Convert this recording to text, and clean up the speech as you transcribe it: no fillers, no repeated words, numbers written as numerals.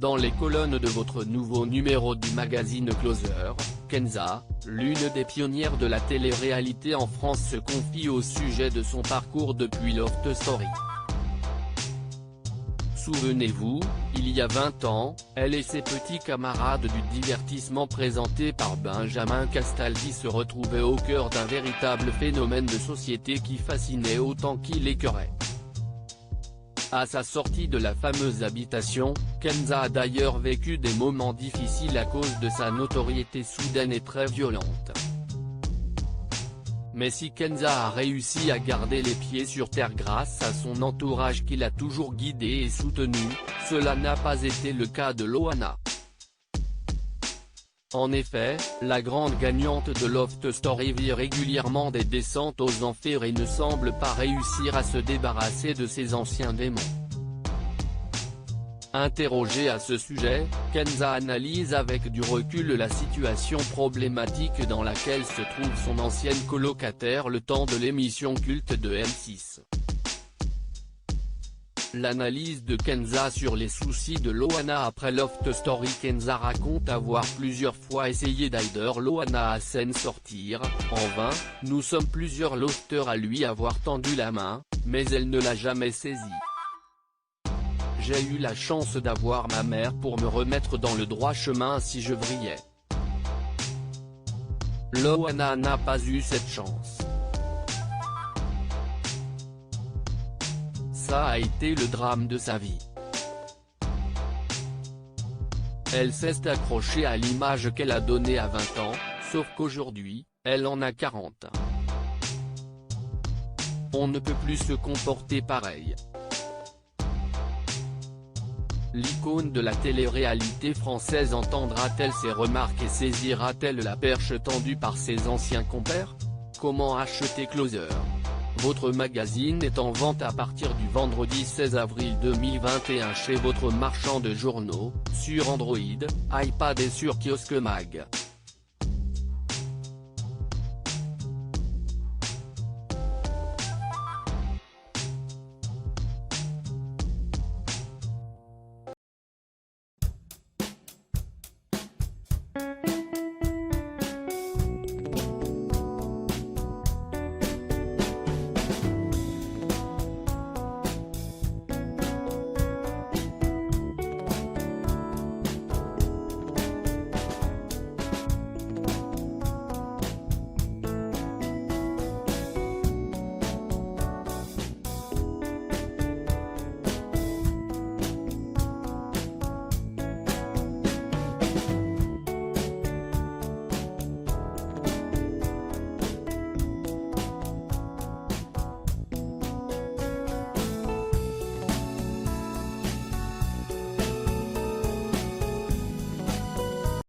Dans les colonnes de votre nouveau numéro du magazine Closer, Kenza, l'une des pionnières de la télé-réalité en France, se confie au sujet de son parcours depuis Loft Story. Souvenez-vous, il y a 20 ans, elle et ses petits camarades du divertissement présenté par Benjamin Castaldi se retrouvaient au cœur d'un véritable phénomène de société qui fascinait autant qu'il écœurait. À sa sortie de la fameuse habitation, Kenza a d'ailleurs vécu des moments difficiles à cause de sa notoriété soudaine et très violente. Mais si Kenza a réussi à garder les pieds sur terre grâce à son entourage qui l'a toujours guidée et soutenue, cela n'a pas été le cas de Loana. En effet, la grande gagnante de Loft Story vit régulièrement des descentes aux enfers et ne semble pas réussir à se débarrasser de ses anciens démons. Interrogée à ce sujet, Kenza analyse avec du recul la situation problématique dans laquelle se trouve son ancienne colocataire le temps de l'émission culte de M6. L'analyse de Kenza sur les soucis de Loana après Loft Story. Kenza raconte avoir plusieurs fois essayé d'aider Loana à s'en sortir, en vain. Nous sommes plusieurs lofters à lui avoir tendu la main, mais elle ne l'a jamais saisie. J'ai eu la chance d'avoir ma mère pour me remettre dans le droit chemin si je vrillais. Loana n'a pas eu cette chance. Ça a été le drame de sa vie. Elle s'est accrochée à l'image qu'elle a donnée à 20 ans, sauf qu'aujourd'hui, elle en a 40. On ne peut plus se comporter pareil. L'icône de la télé-réalité française entendra-t-elle ces remarques et saisira-t-elle la perche tendue par ses anciens compères? Comment acheter Closer? Votre magazine est en vente à partir du vendredi 16 avril 2021 chez votre marchand de journaux, sur Android, iPad et sur Kiosque Mag.